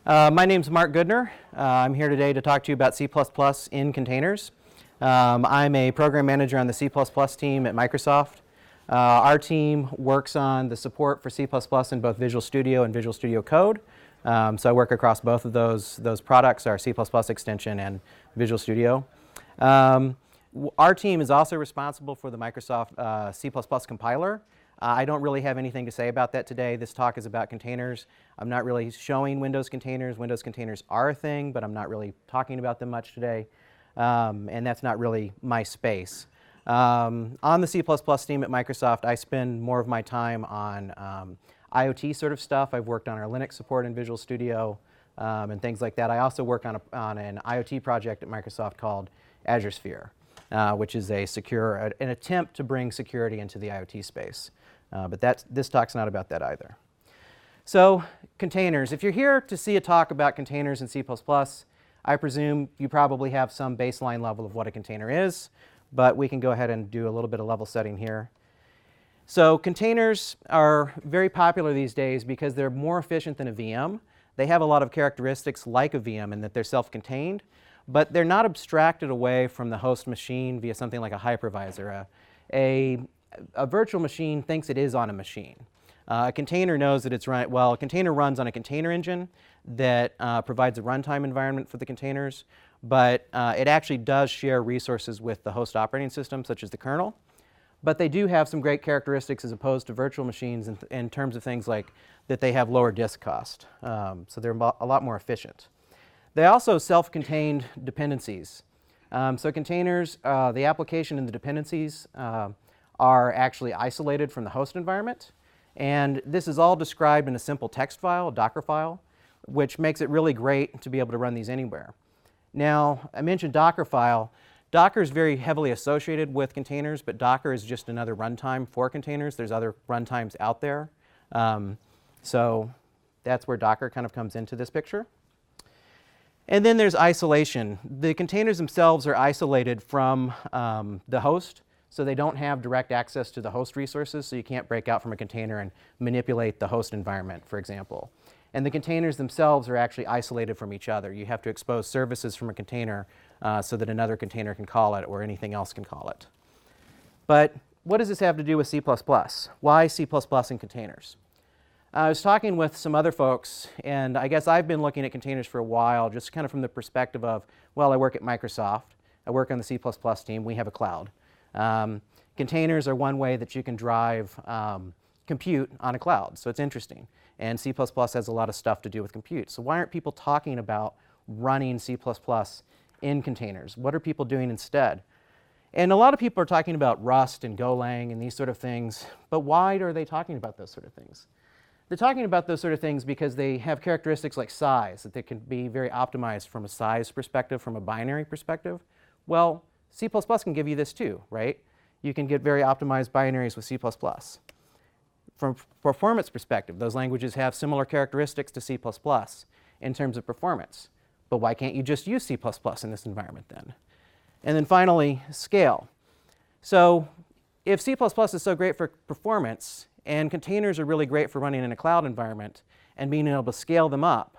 My name's Marc Goodner. I'm here today to talk to you about C++ in containers. I'm a program manager on the C++ team at Microsoft. Our team works on the support for C++ in both Visual Studio and Visual Studio Code. So I work across both of those products, our C++ extension and Visual Studio. Our team is also responsible for the Microsoft C++ compiler. I don't really have anything to say about that today. This talk is about containers. I'm not really showing Windows containers. Windows containers are a thing, but I'm not really talking about them much today. And that's not really my space. On the C++ team at Microsoft, I spend more of my time on IoT sort of stuff. I've worked on our Linux support in Visual Studio and things like that. I also work on an IoT project at Microsoft called Azure Sphere, which is an attempt to bring security into the IoT space. But this talk's not about that either. So containers. If you're here to see a talk about containers in C++, I presume you probably have some baseline level of what a container is, but we can go ahead and do a little bit of level setting here. So containers are very popular these days because they're more efficient than a VM. They have a lot of characteristics like a VM in that they're self-contained, but they're not abstracted away from the host machine via something like a hypervisor. A virtual machine thinks it is on a machine. A container knows that it's running. Well, a container runs on a container engine that provides a runtime environment for the containers, but it actually does share resources with the host operating system, such as the kernel. But they do have some great characteristics as opposed to virtual machines in terms of things like that they have lower disk cost. So they're a lot more efficient. They also self-contained dependencies. So containers, the application and the dependencies are actually isolated from the host environment. And this is all described in a simple text file, a Docker file, which makes it really great to be able to run these anywhere. Now, I mentioned Docker file. Docker is very heavily associated with containers, but Docker is just another runtime for containers. There's other runtimes out there. So that's where Docker kind of comes into this picture. And then there's isolation. The containers themselves are isolated from the host, so they don't have direct access to the host resources, so you can't break out from a container and manipulate the host environment, for example. And the containers themselves are actually isolated from each other. You have to expose services from a container so that another container can call it or anything else can call it. But what does this have to do with C++? Why C++ in containers? I was talking with some other folks, and I guess I've been looking at containers for a while, just kind of from the perspective of, well, I work at Microsoft. I work on the C++ team. We have a cloud. Containers are one way that you can drive compute on a cloud, so it's interesting. And C++ has a lot of stuff to do with compute. So why aren't people talking about running C++ in containers? What are people doing instead? And a lot of people are talking about Rust and Golang and these sort of things, but why are they talking about those sort of things? They're talking about those sort of things because they have characteristics like size, that they can be very optimized from a size perspective, from a binary perspective. Well, C++ can give you this too, right? You can get very optimized binaries with C++. From a performance perspective, those languages have similar characteristics to C++ in terms of performance. But why can't you just use C++ in this environment then? And then finally, scale. So if C++ is so great for performance, and containers are really great for running in a cloud environment and being able to scale them up,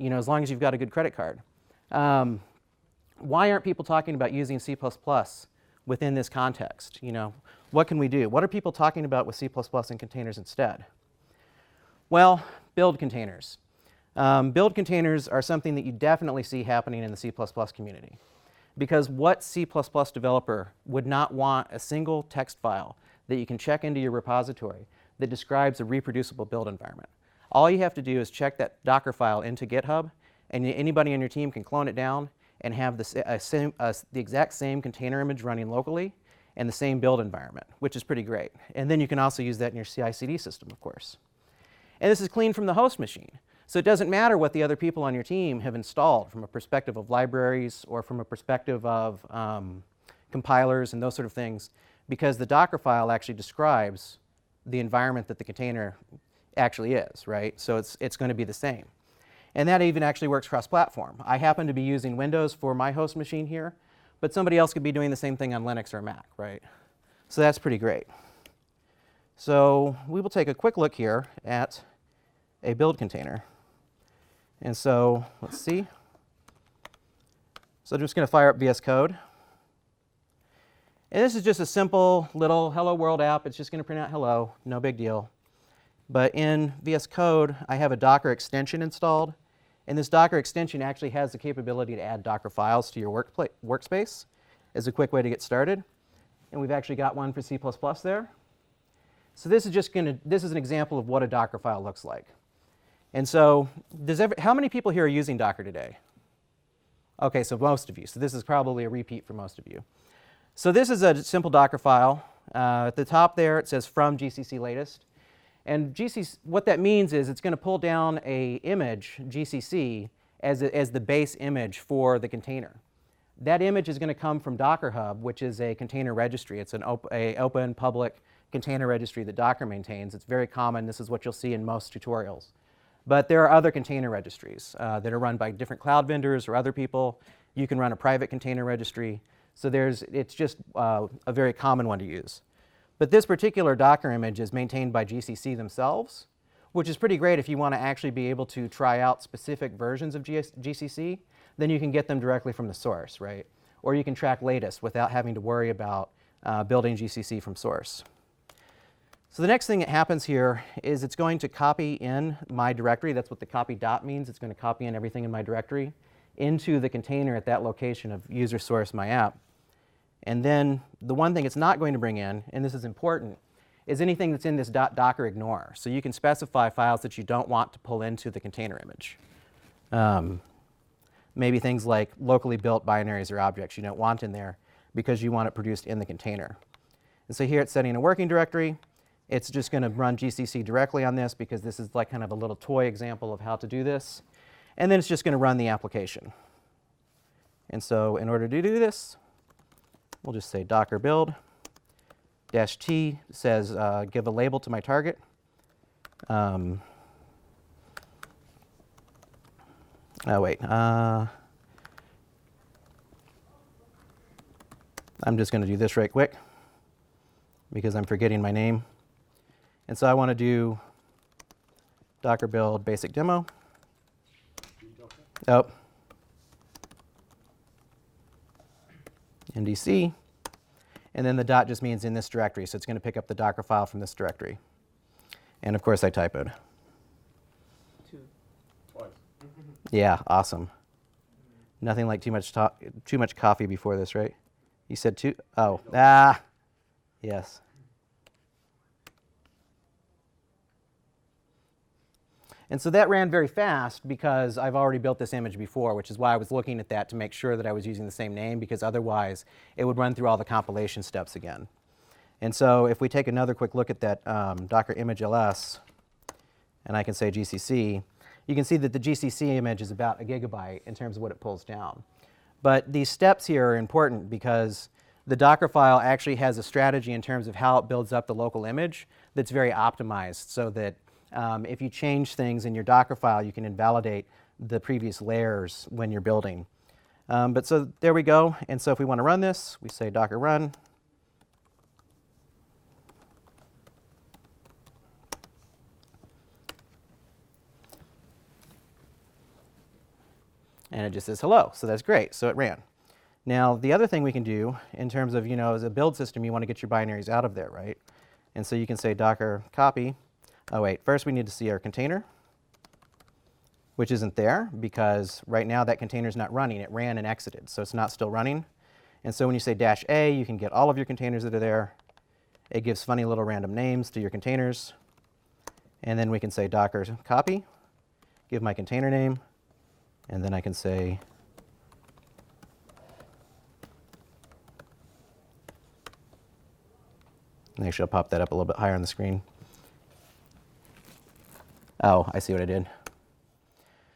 as long as you've got a good credit card. Why aren't people talking about using C++ within this context? What can we do? What are people talking about with C++ and containers instead? Well, build containers. Build containers are something that you definitely see happening in the C++ community. Because what C++ developer would not want a single text file that you can check into your repository that describes a reproducible build environment? All you have to do is check that Docker file into GitHub, and anybody on your team can clone it down and have the exact same container image running locally and the same build environment, which is pretty great. And then you can also use that in your CI/CD system, of course. And this is clean from the host machine. So it doesn't matter what the other people on your team have installed from a perspective of libraries or from a perspective of compilers and those sort of things, because the Docker file actually describes the environment that the container actually is, right? So it's going to be the same. And that even actually works cross-platform. I happen to be using Windows for my host machine here, but somebody else could be doing the same thing on Linux or Mac, right? So that's pretty great. So we will take a quick look here at a build container. And so let's see. So I'm just going to fire up VS Code. And this is just a simple little Hello World app. It's just going to print out hello, no big deal. But in VS Code, I have a Docker extension installed. And this Docker extension actually has the capability to add Docker files to your workspace as a quick way to get started. And we've actually got one for C++ there. So this is an example of what a Docker file looks like. And so how many people here are using Docker today? OK, so most of you. So this is probably a repeat for most of you. So this is a simple Docker file. At the top there, it says from GCC latest. And what that means is it's going to pull down an image, GCC, as the base image for the container. That image is going to come from Docker Hub, which is a container registry. It's an open, public container registry that Docker maintains. It's very common. This is what you'll see in most tutorials. But there are other container registries that are run by different cloud vendors or other people. You can run a private container registry. So it's just a very common one to use. But this particular Docker image is maintained by GCC themselves, which is pretty great if you want to actually be able to try out specific versions of GCC. Then you can get them directly from the source, right? Or you can track latest without having to worry about building GCC from source. So the next thing that happens here is it's going to copy in my directory. That's what the copy dot means. It's going to copy in everything in my directory into the container at that location of user source my app. And then the one thing it's not going to bring in, and this is important, is anything that's in this .docker ignore. So you can specify files that you don't want to pull into the container image. Maybe things like locally built binaries or objects you don't want in there because you want it produced in the container. And so here it's setting a working directory. It's just going to run GCC directly on this because this is like kind of a little toy example of how to do this. And then it's just going to run the application. And so in order to do this, we'll just say docker build -t says give a label to my target. Oh, wait. I'm just going to do this right quick because I'm forgetting my name. And so I want to do docker build basic demo. Oh. NDC. And then the dot just means in this directory. So it's going to pick up the Docker file from this directory. And of course, I typoed. Twice. Yeah, awesome. Nothing like too much coffee before this, right? You said two? Oh, yes. And so that ran very fast because I've already built this image before, which is why I was looking at that to make sure that I was using the same name, because otherwise it would run through all the compilation steps again. And so if we take another quick look at that Docker image ls, and I can say GCC, you can see that the GCC image is about 1 gigabyte in terms of what it pulls down. But these steps here are important because the Docker file actually has a strategy in terms of how it builds up the local image that's very optimized, so that if you change things in your Docker file, you can invalidate the previous layers when you're building. But so there we go. And so if we want to run this, we say docker run. And it just says hello. So that's great. So it ran. Now, the other thing we can do in terms of, as a build system, you want to get your binaries out of there, right? And so you can say docker copy. Oh, wait. First, we need to see our container, which isn't there because right now that container is not running. It ran and exited, so it's not still running. And so when you say -a, you can get all of your containers that are there. It gives funny little random names to your containers. And then we can say docker copy, give my container name, and then I can say actually, I'll pop that up a little bit higher on the screen. Oh, I see what I did.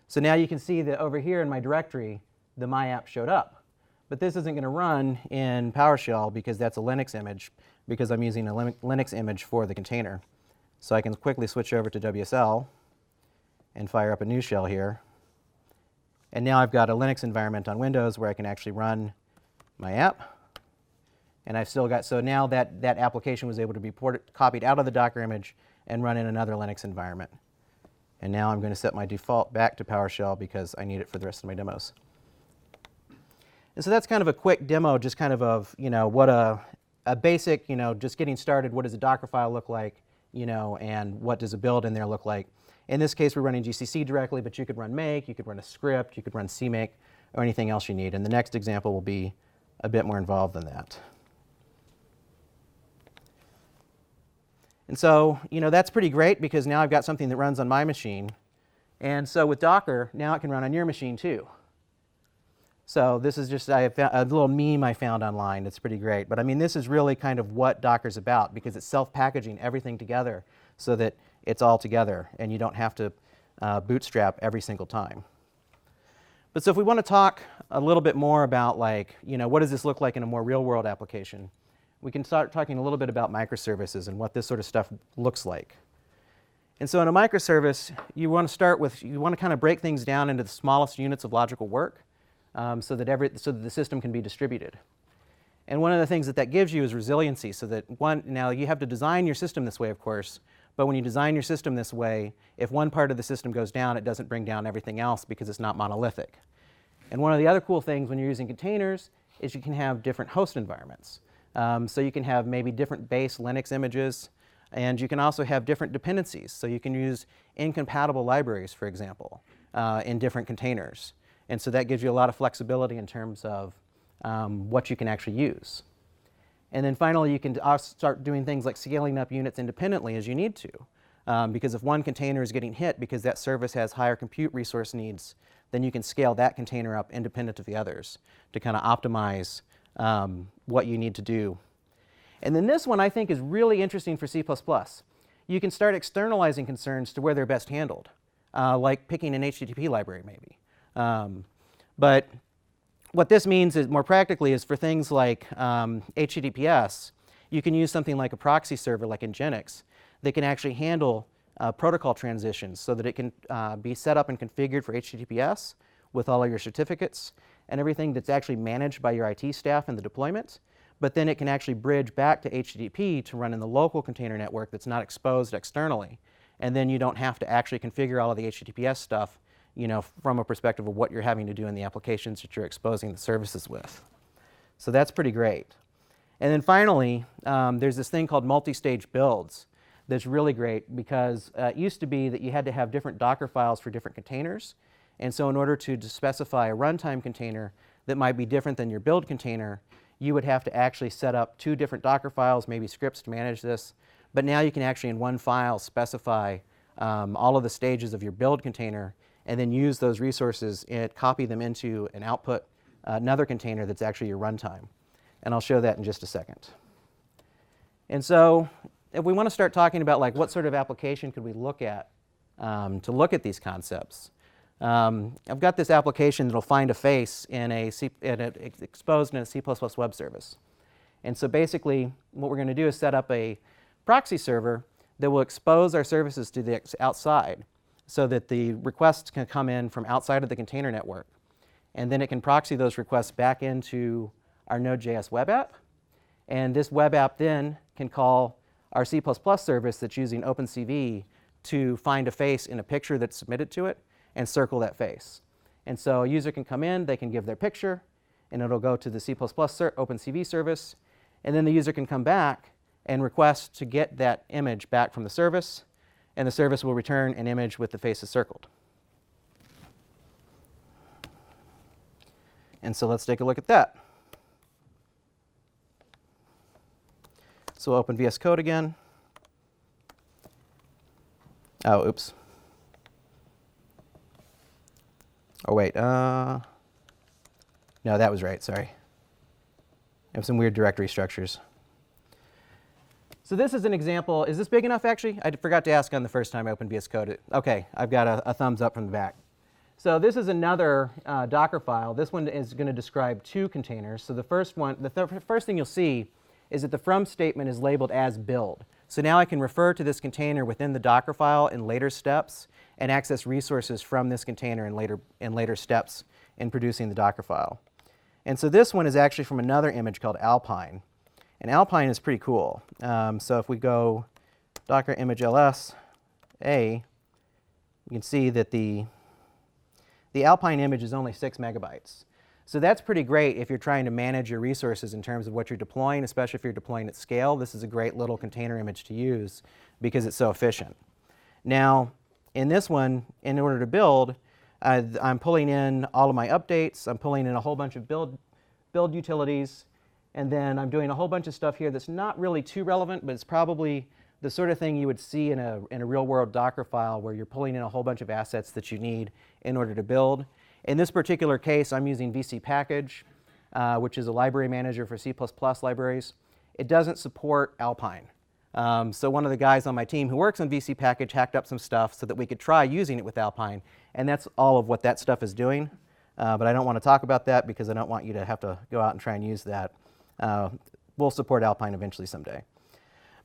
So now you can see that over here in my directory, the my app showed up. But this isn't going to run in PowerShell because that's a Linux image, because I'm using a Linux image for the container. So I can quickly switch over to WSL and fire up a new shell here. And now I've got a Linux environment on Windows where I can actually run my app. And I've still got, so now that application was able to be copied out of the Docker image and run in another Linux environment. And now I'm going to set my default back to PowerShell because I need it for the rest of my demos. And so that's kind of a quick demo, just kind of what a basic, just getting started. What does a Docker file look like, and what does a build in there look like? In this case, we're running GCC directly, but you could run make, you could run a script, you could run CMake, or anything else you need. And the next example will be a bit more involved than that. And so, that's pretty great because now I've got something that runs on my machine. And so with Docker, now it can run on your machine too. So this is just a little meme I found online. It's pretty great. But I mean, this is really kind of what Docker's about because it's self-packaging everything together so that it's all together and you don't have to bootstrap every single time. But so if we want to talk a little bit more about what does this look like in a more real-world application, we can start talking a little bit about microservices and what this sort of stuff looks like. And so in a microservice, you want to kind of break things down into the smallest units of logical work so that the system can be distributed. And one of the things that gives you is resiliency, so that now you have to design your system this way, of course, but when you design your system this way, if one part of the system goes down, it doesn't bring down everything else because it's not monolithic. And one of the other cool things when you're using containers is you can have different host environments. So you can have maybe different base Linux images, and you can also have different dependencies. So you can use incompatible libraries, for example, in different containers. And so that gives you a lot of flexibility in terms of what you can actually use. And then finally, you can start doing things like scaling up units independently as you need to. Because if one container is getting hit because that service has higher compute resource needs, then you can scale that container up independent of the others to kind of optimize what you need to do. And then this one I think is really interesting for C++. You can start externalizing concerns to where they're best handled, like picking an HTTP library maybe. But what this means is more practically is for things like HTTPS, you can use something like a proxy server like Nginx that can actually handle protocol transitions so that it can be set up and configured for HTTPS with all of your certificates and everything that's actually managed by your IT staff in the deployment. But then it can actually bridge back to HTTP to run in the local container network that's not exposed externally. And then you don't have to actually configure all of the HTTPS stuff from a perspective of what you're having to do in the applications that you're exposing the services with. So that's pretty great. And then finally, there's this thing called multi-stage builds that's really great because it used to be that you had to have different Docker files for different containers. And so in order to specify a runtime container that might be different than your build container, you would have to actually set up 2 different Docker files, maybe scripts to manage this. But now you can actually in one file specify all of the stages of your build container and then use those resources and copy them into an output, another container that's actually your runtime. And I'll show that in just a second. And so if we want to start talking about what sort of application could we look at to look at these concepts, I've got this application that'll find a face exposed in a C++ web service. And so basically what we're going to do is set up a proxy server that will expose our services to the outside so that the requests can come in from outside of the container network. And then it can proxy those requests back into our Node.js web app. And this web app then can call our C++ service that's using OpenCV to find a face in a picture that's submitted to it and circle that face. And so a user can come in, they can give their picture, and it'll go to the C++ OpenCV service. And then the user can come back and request to get that image back from the service, and the service will return an image with the faces circled. And so let's take a look at that. So we'll open VS Code again. Oh, oops. Oh, wait. No, that was right. Sorry. I have some weird directory structures. So this is an example. Is this big enough, actually? I forgot to ask on the first time I opened VS Code. OK, I've got a thumbs up from the back. So this is another Docker file. This one is going to describe 2 containers. So the first thing you'll see is that the from statement is labeled as build. So now I can refer to this container within the Docker file in later steps and access resources from this container in later steps in producing the Docker file. And so this one is actually from another image called Alpine. And Alpine is pretty cool. So if we go Docker image ls a, you can see that the Alpine image is only 6 megabytes. So that's pretty great if you're trying to manage your resources in terms of what you're deploying, especially if you're deploying at scale. This is a great little container image to use because it's so efficient. Now, in this one, in order to build, I'm pulling in all of my updates. I'm pulling in a whole bunch of build utilities. And then I'm doing a whole bunch of stuff here that's not really too relevant, but it's probably the sort of thing you would see in a real-world Docker file where you're pulling in a whole bunch of assets that you need in order to build. In this particular case, I'm using VC Package, which is a library manager for C++ libraries. It doesn't support Alpine. So one of the guys on my team who works on VC Package hacked up some stuff so that we could try using it with Alpine. And that's all of what that stuff is doing. But I don't want to talk about that because I don't want you to have to go out and try and use that. We'll support Alpine eventually someday.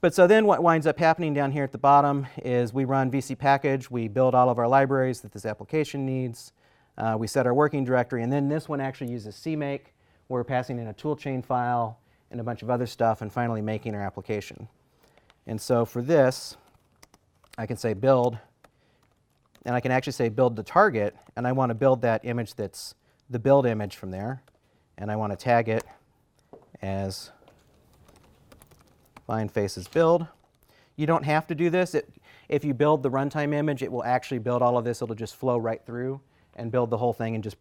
But so then what winds up happening down here at the bottom is we run VC Package. We build all of our libraries that this application needs. We set our working directory. And then this one actually uses CMake. We're passing in a toolchain file and a bunch of other stuff and finally making our application. And so for this, I can say build. And I can actually say build the target. And I want to build that image that's the build image from there. And I want to tag it as find faces build. You don't have to do this. If you build the runtime image, it will actually build all of this. It'll just flow right through and build the whole thing and just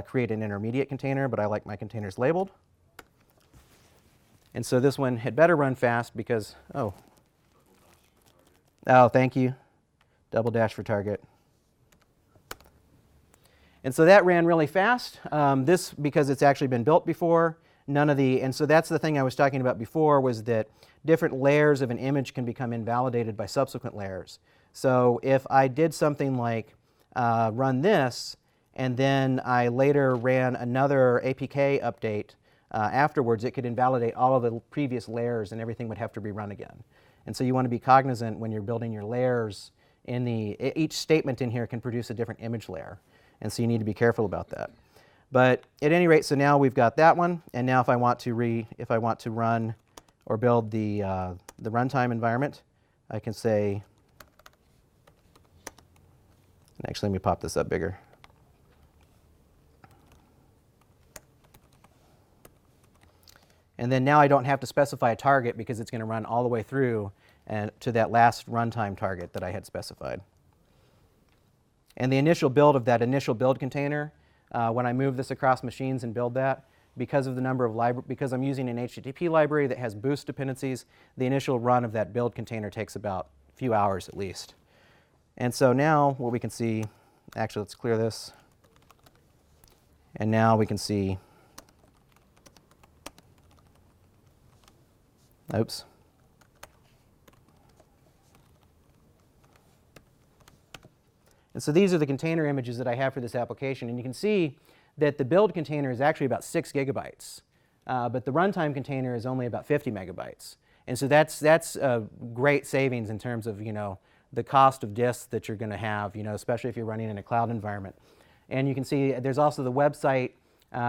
create an intermediate container, but I like my containers labeled. And so this one had better run fast because, oh, thank you. Double dash for target. And so that ran really fast. This, because it's actually been built before, and so that's the thing I was talking about before, was that different layers of an image can become invalidated by subsequent layers. So if I did something like run this, and then I later ran another APK update afterwards, it could invalidate all of the previous layers and everything would have to be run again. And so you want to be cognizant when you're building your layers. Each statement in here can produce a different image layer. And so you need to be careful about that. But at any rate, so now we've got that one. And now if I want to run or build the runtime environment, I can say, and actually let me pop this up bigger. And then now I don't have to specify a target because it's going to run all the way through and to that last runtime target that I had specified. And the initial build of that initial build container, when I move this across machines and build that, because of the number of because I'm using an HTTP library that has boost dependencies, the initial run of that build container takes about a few hours at least. And so now what we can see, actually let's clear this. And now we can see, oops. And so these are the container images that I have for this application. And you can see that the build container is actually about 6 gigabytes. But the runtime container is only about 50 megabytes. And so that's a great savings in terms of, the cost of disks that you're going to have, especially if you're running in a cloud environment. And you can see there's also the website,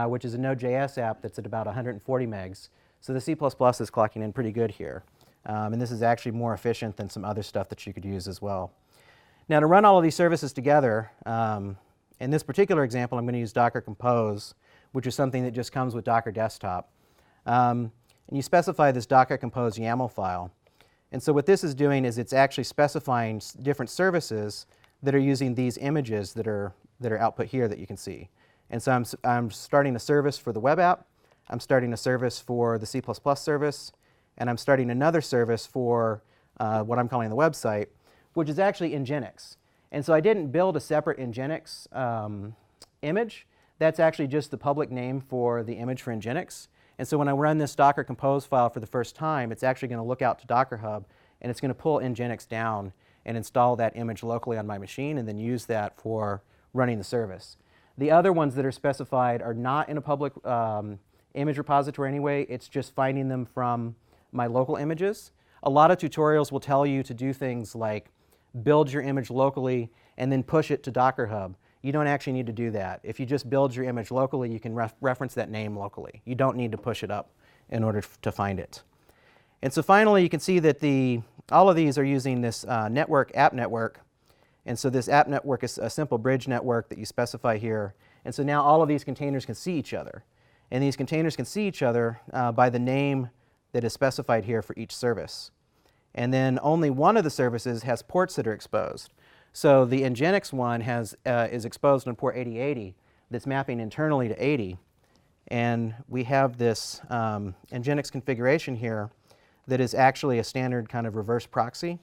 which is a Node.js app that's at about 140 megs. So the C++ is clocking in pretty good here. And this is actually more efficient than some other stuff that you could use as well. Now to run all of these services together, in this particular example, I'm going to use Docker Compose, which is something that just comes with Docker Desktop. And you specify this Docker Compose YAML file. And so what this is doing is it's actually specifying different services that are using these images that are output here that you can see. And so I'm starting a service for the web app. I'm starting a service for the C++ service. And I'm starting another service for what I'm calling the website, which is actually Nginx. And so I didn't build a separate Nginx image. That's actually just the public name for the image for Nginx. And so when I run this Docker Compose file for the first time, it's actually going to look out to Docker Hub, and it's going to pull Nginx down and install that image locally on my machine, and then use that for running the service. The other ones that are specified are not in a public image repository anyway. It's just finding them from my local images. A lot of tutorials will tell you to do things like build your image locally and then push it to Docker Hub. You don't actually need to do that. If you just build your image locally, you can reference that name locally. You don't need to push it up in order to find it. And so finally, you can see that all of these are using this app network. And so this app network is a simple bridge network that you specify here. And so now all of these containers can see each other. And these containers can see each other by the name that is specified here for each service. And then only one of the services has ports that are exposed. So the Nginx one is exposed on port 8080 that's mapping internally to 80. And we have this Nginx configuration here that is actually a standard kind of reverse proxy.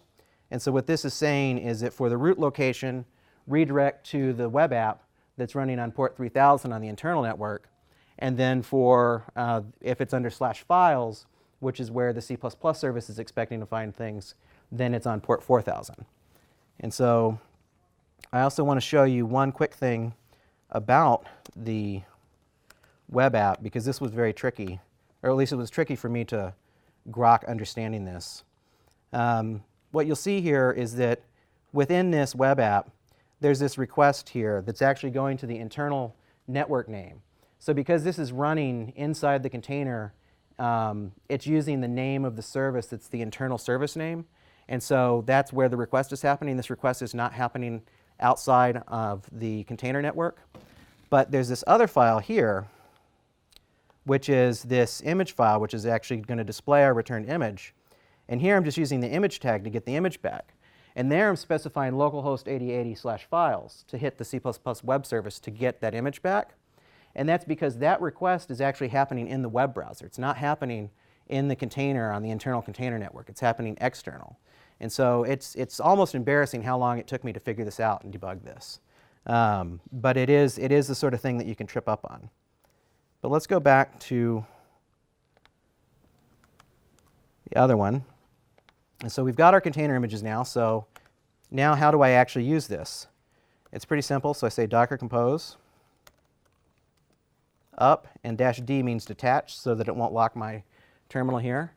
And so what this is saying is that for the root location, redirect to the web app that's running on port 3000 on the internal network. And then for, if it's under /files, which is where the C++ service is expecting to find things, then it's on port 4000. And so I also want to show you one quick thing about the web app, because this was very tricky, or at least it was tricky for me to grok understanding this. What you'll see here is that within this web app, there's this request here that's actually going to the internal network name. So because this is running inside the container, it's using the name of the service that's the internal service name. And so that's where the request is happening. This request is not happening outside of the container network. But there's this other file here, which is this image file, which is actually going to display our returned image. And here I'm just using the image tag to get the image back. And there I'm specifying localhost 8080/files to hit the C++ web service to get that image back. And that's because that request is actually happening in the web browser. It's not happening in the container on the internal container network. It's happening external. And so it's almost embarrassing how long it took me to figure this out and debug this. But it is the sort of thing that you can trip up on. But let's go back to the other one. And so we've got our container images now. So now how do I actually use this? It's pretty simple. So I say docker compose up, and -d means detach so that it won't lock my terminal here.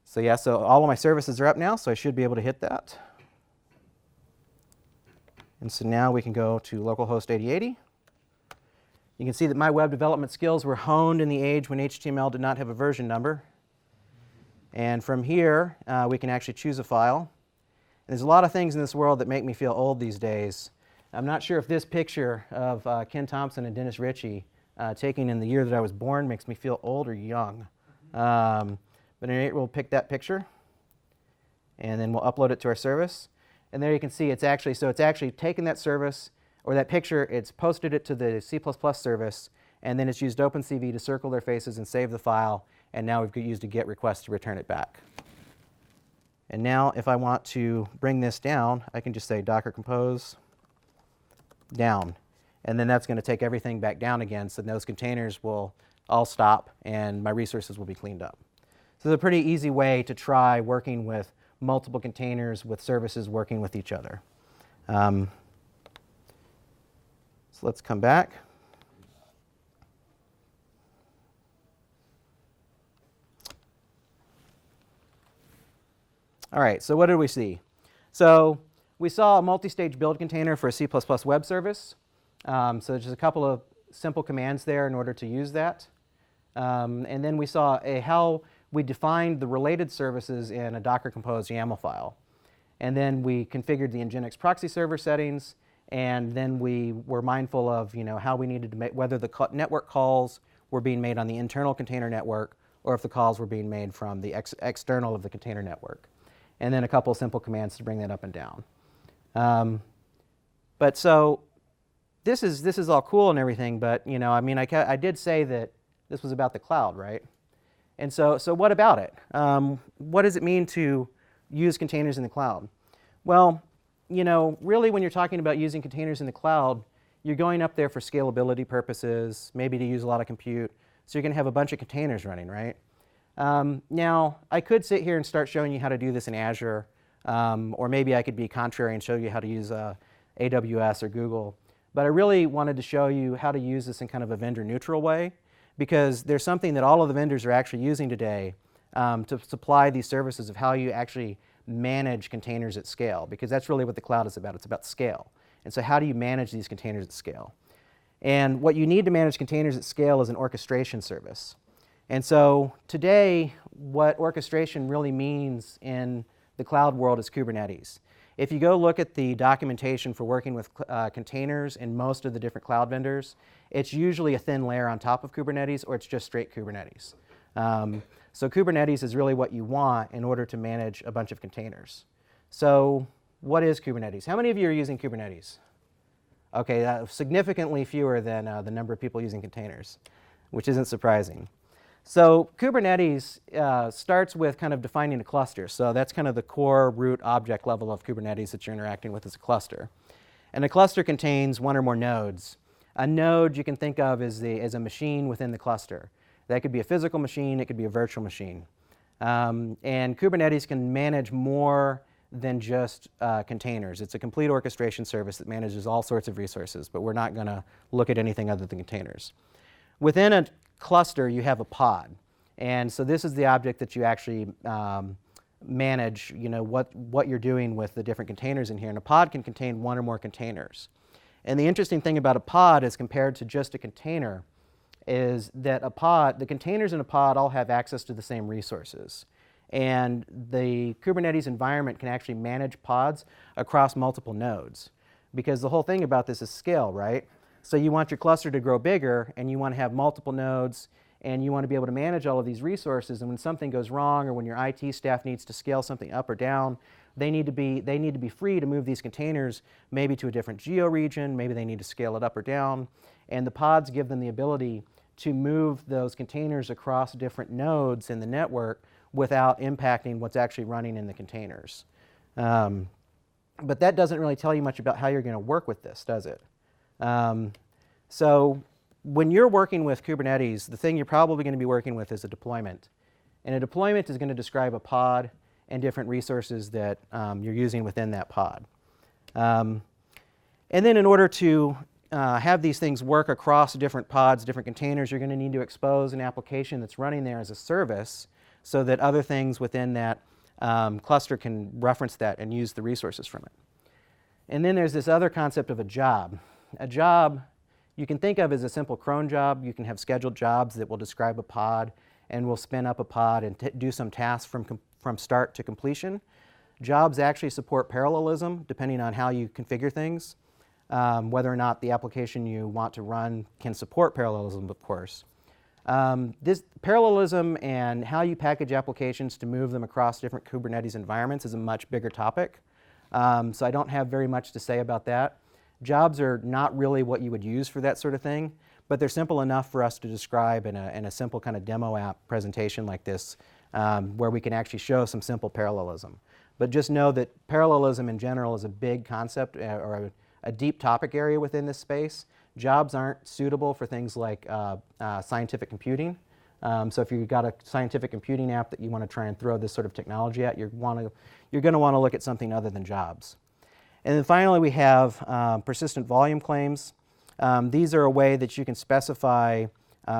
So yeah, so all of my services are up now, so I should be able to hit that. And so now we can go to localhost 8080. You can see that my web development skills were honed in the age when HTML did not have a version number. And from here, we can actually choose a file. And there's a lot of things in this world that make me feel old these days. I'm not sure if this picture of Ken Thompson and Dennis Ritchie taken in the year that I was born makes me feel old or young. But in any rate, we'll pick that picture, and then we'll upload it to our service. And there you can see it's actually taken that service, or that picture, it's posted it to the C++ service, and then it's used OpenCV to circle their faces and save the file, and now we've used a GET request to return it back. And now if I want to bring this down, I can just say docker compose down. And then that's going to take everything back down again, so those containers will all stop and my resources will be cleaned up. So it's a pretty easy way to try working with multiple containers with services working with each other. So let's come back. All right, so what did we see? So we saw a multi-stage build container for a C++ web service. So there's just a couple of simple commands there in order to use that. And then we saw how we defined the related services in a Docker Compose YAML file. And then we configured the Nginx proxy server settings, and then we were mindful of how we needed to make, whether the network calls were being made on the internal container network or if the calls were being made from the external of the container network. And then a couple of simple commands to bring that up and down. But so this is all cool and everything, but I mean, I did say that this was about the cloud, right? And so what about it? What does it mean to use containers in the cloud? Well, really when you're talking about using containers in the cloud, you're going up there for scalability purposes, maybe to use a lot of compute. So you're going to have a bunch of containers running, right? Now, I could sit here and start showing you how to do this in Azure, or maybe I could be contrary and show you how to use AWS or Google. But I really wanted to show you how to use this in kind of a vendor-neutral way, because there's something that all of the vendors are actually using today to supply these services of how you actually manage containers at scale, because that's really what the cloud is about. It's about scale. And so how do you manage these containers at scale? And what you need to manage containers at scale is an orchestration service. And so today, what orchestration really means in the cloud world is Kubernetes. If you go look at the documentation for working with containers in most of the different cloud vendors, it's usually a thin layer on top of Kubernetes, or it's just straight Kubernetes. So Kubernetes is really what you want in order to manage a bunch of containers. So what is Kubernetes? How many of you are using Kubernetes? Okay, significantly fewer than the number of people using containers, which isn't surprising. So Kubernetes starts with kind of defining a cluster. So that's kind of the core root object level of Kubernetes that you're interacting with as a cluster. And a cluster contains one or more nodes. A node you can think of as a machine within the cluster. That could be a physical machine, it could be a virtual machine. And Kubernetes can manage more than just containers. It's a complete orchestration service that manages all sorts of resources, but we're not going to look at anything other than containers. Within a cluster, you have a pod. And so this is the object that you actually manage, what you're doing with the different containers in here. And a pod can contain one or more containers. And the interesting thing about a pod as compared to just a container is that the containers in a pod all have access to the same resources. And the Kubernetes environment can actually manage pods across multiple nodes. Because the whole thing about this is scale, right? So you want your cluster to grow bigger, and you want to have multiple nodes, and you want to be able to manage all of these resources. And when something goes wrong, or when your IT staff needs to scale something up or down, they need to be free to move these containers maybe to a different geo region, maybe they need to scale it up or down. And the pods give them the ability to move those containers across different nodes in the network without impacting what's actually running in the containers. But that doesn't really tell you much about how you're going to work with this, does it? So when you're working with Kubernetes, the thing you're probably going to be working with is a deployment. And a deployment is going to describe a pod and different resources that you're using within that pod. And then in order to have these things work across different pods, different containers, you're going to need to expose an application that's running there as a service so that other things within that cluster can reference that and use the resources from it. And then there's this other concept of a job. A job you can think of as a simple cron job. You can have scheduled jobs that will describe a pod and will spin up a pod and do some tasks from start to completion. Jobs actually support parallelism depending on how you configure things, whether or not the application you want to run can support parallelism, of course. This parallelism and how you package applications to move them across different Kubernetes environments is a much bigger topic. So I don't have very much to say about that. Jobs are not really what you would use for that sort of thing, but they're simple enough for us to describe in a simple kind of demo app presentation like this, where we can actually show some simple parallelism. But just know that parallelism in general is a big concept or a deep topic area within this space. Jobs aren't suitable for things like scientific computing. So if you've got a scientific computing app that you want to try and throw this sort of technology at, you're going to want to look at something other than jobs. And then finally we have persistent volume claims. These are a way that you can specify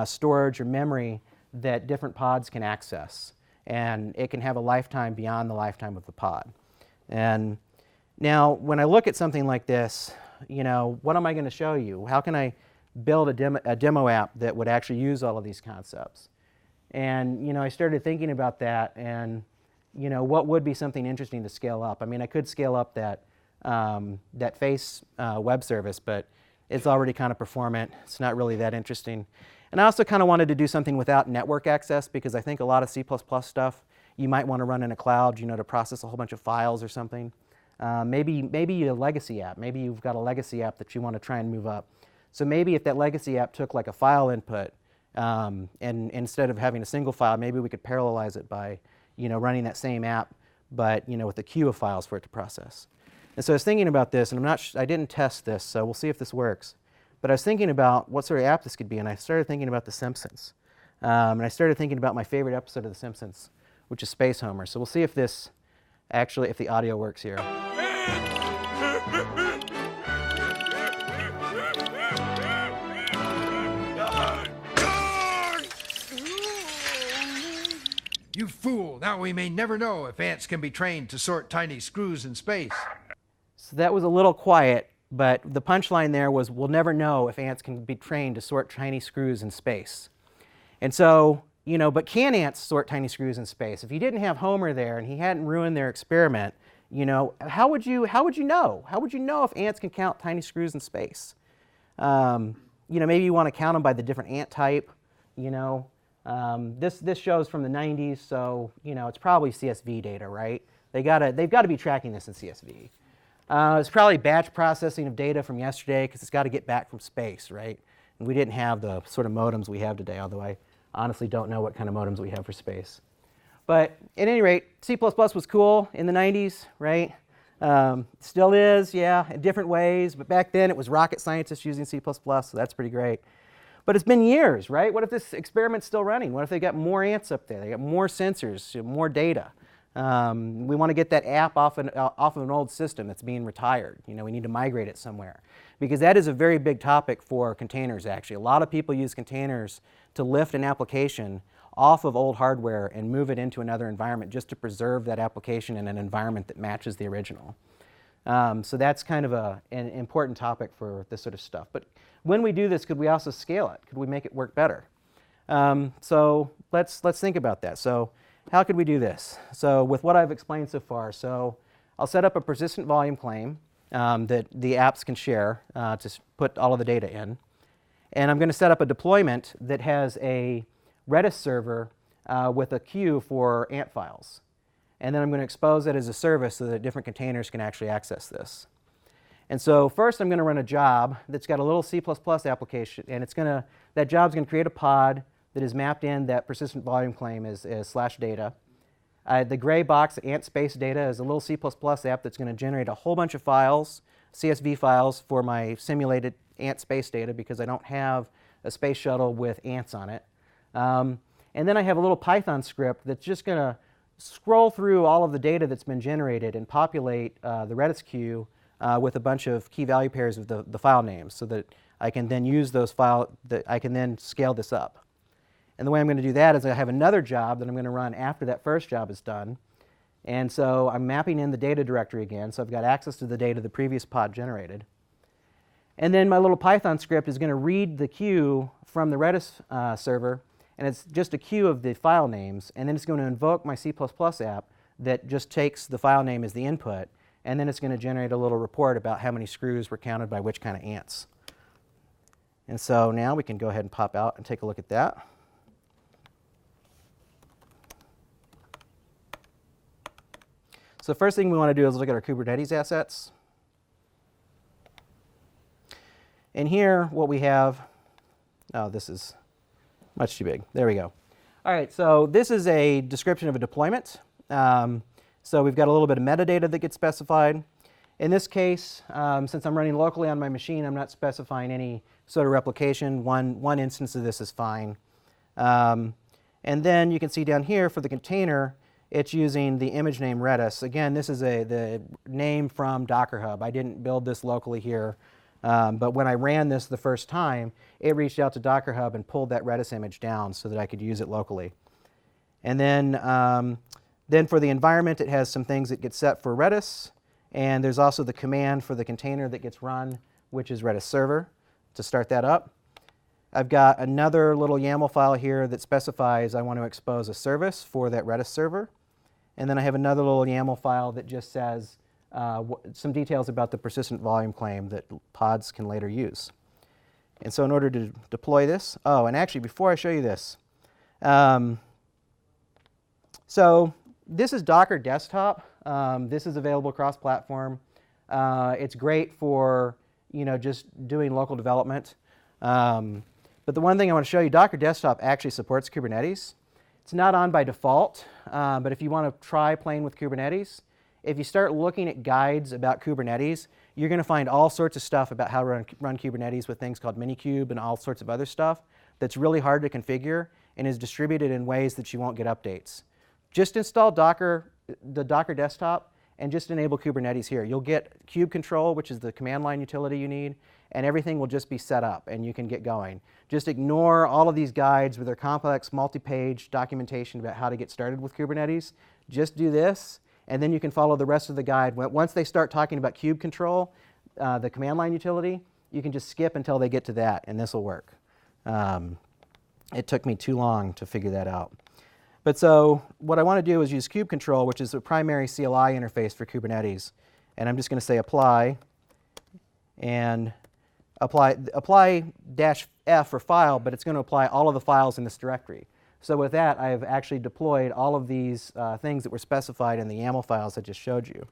storage or memory that different pods can access. And it can have a lifetime beyond the lifetime of the pod. And now when I look at something like this, what am I going to show you? How can I build a demo app that would actually use all of these concepts? And I started thinking about that, and what would be something interesting to scale up? I mean, I could scale up that face web service, but it's already kind of performant. It's not really that interesting. And I also kind of wanted to do something without network access, because I think a lot of C++ stuff you might want to run in a cloud, to process a whole bunch of files or something. Maybe a legacy app. Maybe you've got a legacy app that you want to try and move up. So maybe if that legacy app took like a file input, and instead of having a single file, maybe we could parallelize it by running that same app, but with a queue of files for it to process. And so I was thinking about this, and I didn't test this, so we'll see if this works. But I was thinking about what sort of app this could be, and I started thinking about The Simpsons. And I started thinking about my favorite episode of The Simpsons, which is Space Homer. So we'll see if if the audio works here. You fool! Now we may never know if ants can be trained to sort tiny screws in space. So that was a little quiet, but the punchline there was, we'll never know if ants can be trained to sort tiny screws in space. And so, but can ants sort tiny screws in space? If you didn't have Homer there and he hadn't ruined their experiment, You know, how would you know? How would you know if ants can count tiny screws in space? You know, maybe you want to count them by the different ant type. You know, this shows from the 90s, so you know it's probably CSV data, right? They've got to be tracking this in CSV. It's probably batch processing of data from yesterday because it's got to get back from space, right? And we didn't have the sort of modems we have today, although I honestly don't know what kind of modems we have for space. But at any rate, C++ was cool in the 90s, right? Still is, yeah, in different ways. But back then it was rocket scientists using C++, so that's pretty great. But it's been years, right? What if this experiment's still running? What if they got more ants up there? They got more sensors, more data. We want to get that app off of an old system that's being retired. You know, we need to migrate it somewhere. Because that is a very big topic for containers, actually. A lot of people use containers to lift an application off of old hardware and move it into another environment just to preserve that application in an environment that matches the original. So that's kind of an important topic for this sort of stuff. But when we do this, could we also scale it? Could we make it work better? So let's think about that. So how could we do this? So with what I've explained so far, so I'll set up a persistent volume claim that the apps can share to put all of the data in. And I'm going to set up a deployment that has a Redis server with a queue for ant files. And then I'm going to expose it as a service so that different containers can actually access this. And so first I'm going to run a job that's got a little C++ application, and that job's going to create a pod that is mapped in that persistent volume claim as /data. The gray box, ant space data, is a little C++ app that's going to generate a whole bunch of files, CSV files, for my simulated ant space data because I don't have a space shuttle with ants on it. And then I have a little Python script that's just going to scroll through all of the data that's been generated and populate the Redis queue with a bunch of key value pairs of the file names so that I can then use those I can then scale this up. And the way I'm going to do that is I have another job that I'm going to run after that first job is done. And so I'm mapping in the data directory again, so I've got access to the data the previous pod generated. And then my little Python script is going to read the queue from the Redis server, and it's just a queue of the file names, and then it's going to invoke my C++ app that just takes the file name as the input, and then it's going to generate a little report about how many screws were counted by which kind of ants. And so now we can go ahead and pop out and take a look at that. So the first thing we want to do is look at our Kubernetes assets. And here what we have, oh, this is much too big. There we go. All right, so this is a description of a deployment. So we've got a little bit of metadata that gets specified. In this case, since I'm running locally on my machine, I'm not specifying any sort of replication. One instance of this is fine. And then you can see down here for the container, it's using the image name Redis. Again, this is the name from Docker Hub. I didn't build this locally here. But when I ran this the first time, it reached out to Docker Hub and pulled that Redis image down so that I could use it locally. And then for the environment, it has some things that get set for Redis. And there's also the command for the container that gets run, which is Redis server, to start that up. I've got another little YAML file here that specifies I want to expose a service for that Redis server. And then I have another little YAML file that just says some details about the persistent volume claim that pods can later use. And so in order to deploy this, oh, and actually before I show you this, so this is Docker Desktop. This is available cross-platform. It's great for just doing local development. But the one thing I want to show you, Docker Desktop actually supports Kubernetes. It's not on by default, but if you want to try playing with Kubernetes, if you start looking at guides about Kubernetes, you're going to find all sorts of stuff about how to run Kubernetes with things called Minikube and all sorts of other stuff that's really hard to configure and is distributed in ways that you won't get updates. Just install the Docker Desktop and just enable Kubernetes here. You'll get kube control, which is the command line utility you need, and everything will just be set up and you can get going. Just ignore all of these guides with their complex multi-page documentation about how to get started with Kubernetes. Just do this, and then you can follow the rest of the guide. Once they start talking about kube control, the command line utility, you can just skip until they get to that, and this will work. It took me too long to figure that out. But so what I want to do is use kube control, which is the primary CLI interface for Kubernetes. And I'm just going to say apply, and apply -F for file, but it's going to apply all of the files in this directory. So with that, I've actually deployed all of these things that were specified in the YAML files I just showed you.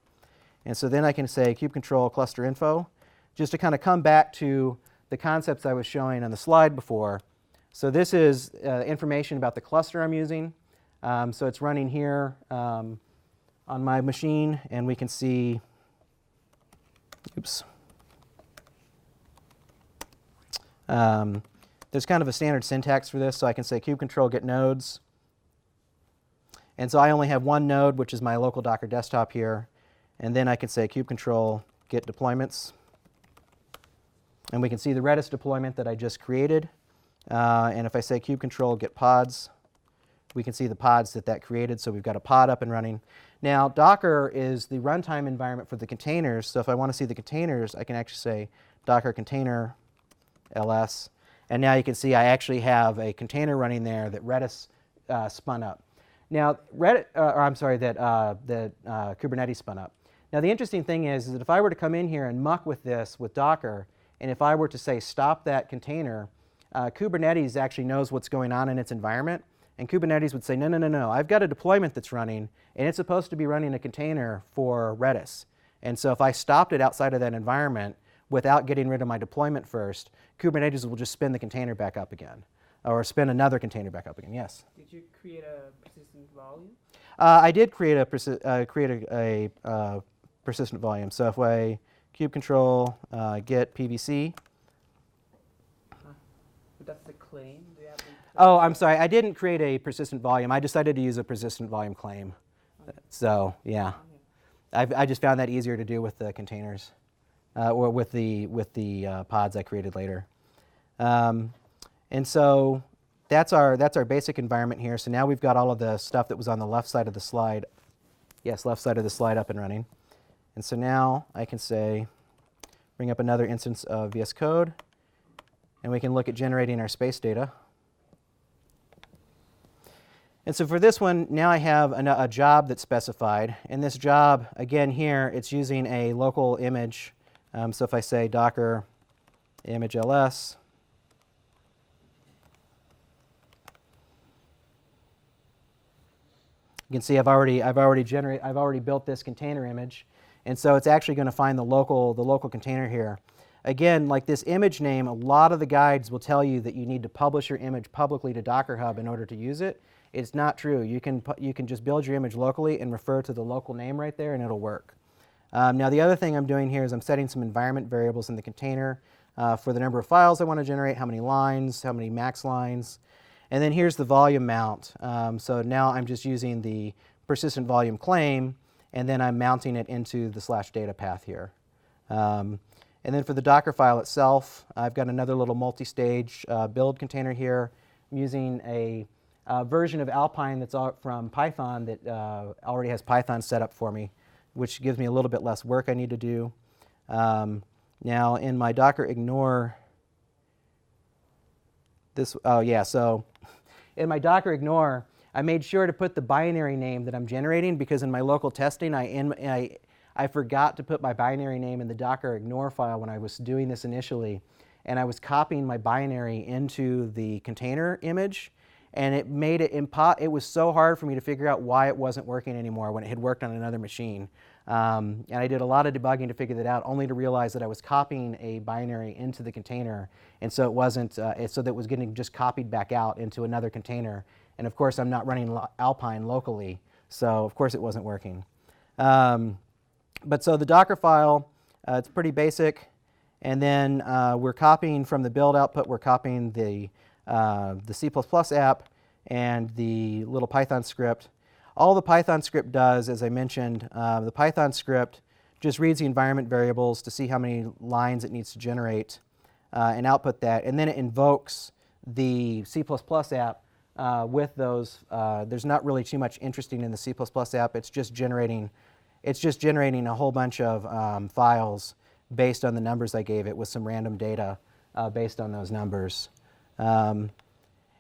And so then I can say kube control cluster info, just to kind of come back to the concepts I was showing on the slide before. So this is information about the cluster I'm using. So it's running here on my machine, and we can see, oops. There's kind of a standard syntax for this, so I can say kube control get nodes. And so I only have one node, which is my local Docker desktop here. And then I can say kube control get deployments. And we can see the Redis deployment that I just created. And if I say kube control get pods, we can see the pods that created. So we've got a pod up and running. Now, Docker is the runtime environment for the containers. So if I want to see the containers, I can actually say Docker container ls. And now you can see I actually have a container running there that Redis spun up. Now, Kubernetes spun up. Now, the interesting thing is that if I were to come in here and muck with this with Docker, and if I were to say stop that container, Kubernetes actually knows what's going on in its environment. And Kubernetes would say, no, no, no, no, I've got a deployment that's running, and it's supposed to be running a container for Redis. And so if I stopped it outside of that environment without getting rid of my deployment first, Kubernetes will just spin the container back up again, or spin another container back up again. Yes? Did you create a persistent volume? I did create a persistent volume. So if I kube control get PVC. That's the claim. Oh, I'm sorry. I didn't create a persistent volume. I decided to use a persistent volume claim. Okay. So yeah, I just found that easier to do with the containers, or with the pods I created later. And so that's our basic environment here. So now we've got all of the stuff that was on the left side of the slide. Yes, left side of the slide up and running. And so now I can say, bring up another instance of VS Code, and we can look at generating our space data. And so for this one, now I have a job that's specified. And this job, again here, it's using a local image. So if I say Docker image ls, you can see I've already built this container image, and so it's actually going to find the local container here. Again, like this image name, a lot of the guides will tell you that you need to publish your image publicly to Docker Hub in order to use it. It's not true. You can just build your image locally and refer to the local name right there, and it'll work. Now the other thing I'm doing here is I'm setting some environment variables in the container for the number of files I want to generate, how many lines, how many max lines. And then here's the volume mount. So now I'm just using the persistent volume claim, and then I'm mounting it into the /data path here. And then for the Docker file itself, I've got another little multi-stage build container here. I'm using a version of Alpine that's from Python that already has Python set up for me, which gives me a little bit less work I need to do. Now in my Docker ignore, so in my Docker ignore, I made sure to put the binary name that I'm generating, because in my local testing, I forgot to put my binary name in the Docker ignore file when I was doing this initially. And I was copying my binary into the container image, and it made it it was so hard for me to figure out why it wasn't working anymore when it had worked on another machine. And I did a lot of debugging to figure that out, only to realize that I was copying a binary into the container, and so it wasn't, so that it was getting just copied back out into another container. And of course, I'm not running Alpine locally, so of course it wasn't working. But so the Docker file, it's pretty basic, and then we're copying from the build output. We're copying the C++ app and the little Python script. All the Python script does, as I mentioned, the Python script just reads the environment variables to see how many lines it needs to generate and output that, and then it invokes the C++ app with those. There's not really too much interesting in the C++ app. It's just generating a whole bunch of files based on the numbers I gave it with some random data based on those numbers.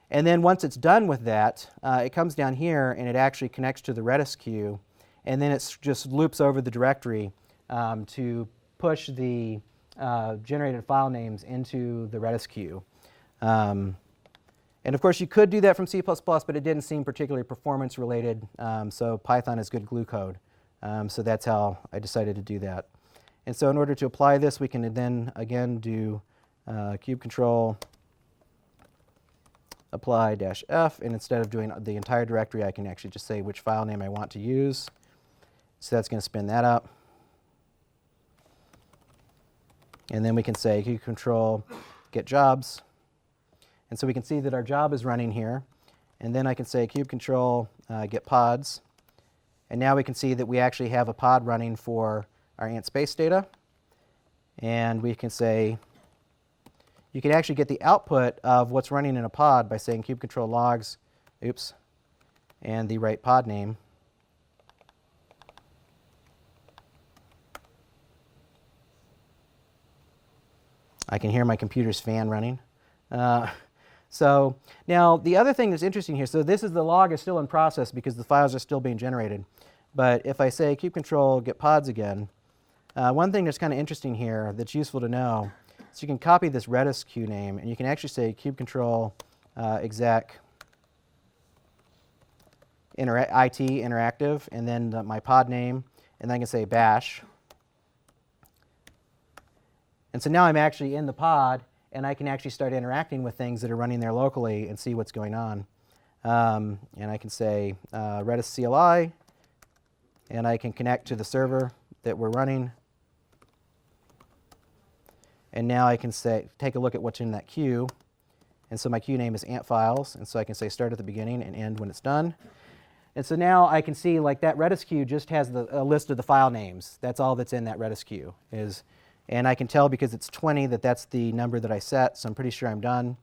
And then once it's done with that, it comes down here and it actually connects to the Redis queue, and then it just loops over the directory to push the generated file names into the Redis queue. And of course, you could do that from C++, but it didn't seem particularly performance related, so Python is good glue code. So that's how I decided to do that. And so in order to apply this, we can then again do kube control apply -f, and instead of doing the entire directory, I can actually just say which file name I want to use. So that's going to spin that up. And then we can say kube control get jobs. And so we can see that our job is running here. And then I can say kube control get pods. And now we can see that we actually have a pod running for our ant space data. And we can say, you can actually get the output of what's running in a pod by saying kube control logs, oops, and the right pod name. I can hear my computer's fan running. So now the other thing that's interesting here, so this is the log is still in process because the files are still being generated. But if I say kube control get pods again, one thing that's kind of interesting here that's useful to know is you can copy this Redis queue name and you can actually say kube control exec IT interactive and then my pod name, and then I can say bash. And so now I'm actually in the pod, and I can actually start interacting with things that are running there locally and see what's going on. And I can say Redis CLI, and I can connect to the server that we're running. And now I can say, take a look at what's in that queue. And so my queue name is ant files, and so I can say start at the beginning and end when it's done. And so now I can see like that Redis queue just has a list of the file names. That's all that's in that Redis queue is. And I can tell because it's 20 that that's the number that I set, so I'm pretty sure I'm done.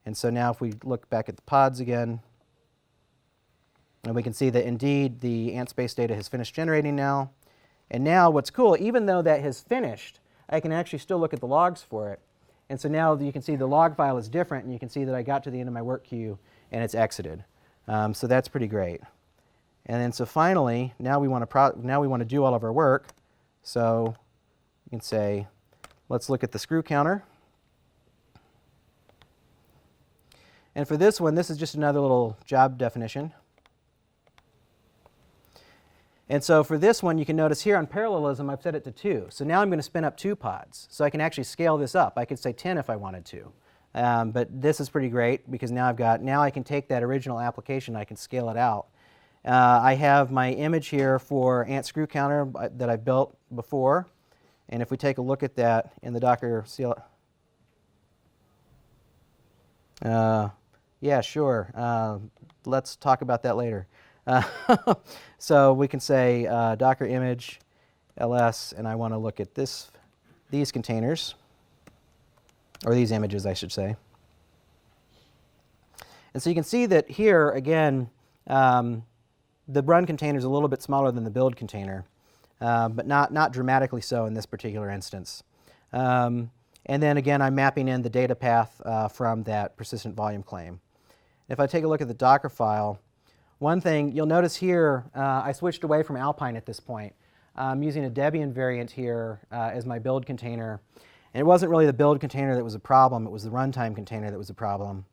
And so now if we look back at the pods again, and we can see that indeed the ant space data has finished generating now. And now what's cool, even though that has finished, I can actually still look at the logs for it. And so now you can see the log file is different, and you can see that I got to the end of my work queue and it's exited. So that's pretty great. And then so finally, now we want to do all of our work. So you can say, let's look at the screw counter. And for this one, this is just another little job definition. And so for this one, you can notice here on parallelism, I've set it to 2. So now I'm going to spin up 2 pods. So I can actually scale this up. I could say 10 if I wanted to. But this is pretty great because now I can take that original application, I can scale it out. I have my image here for ant screw counter that I built before. And if we take a look at that in the Docker CLI, yeah, sure. Let's talk about that later. So we can say Docker image ls, and I want to look at these containers, or these images, I should say. And so you can see that here again, the run container is a little bit smaller than the build container. But not dramatically so in this particular instance. And then again, I'm mapping in the data path from that persistent volume claim. If I take a look at the Docker file, one thing you'll notice here, I switched away from Alpine at this point. I'm using a Debian variant here as my build container. And it wasn't really the build container that was a problem, it was the runtime container that was a problem.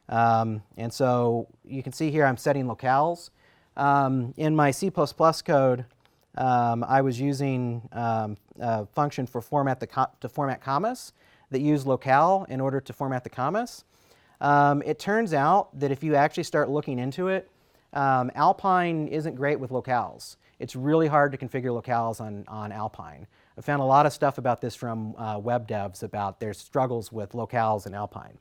And so you can see here I'm setting locales. In my C++ code, I was using a function for to format commas that used locale in order to format the commas. It turns out that if you actually start looking into it, Alpine isn't great with locales. It's really hard to configure locales on Alpine. I found a lot of stuff about this from web devs about their struggles with locales in Alpine.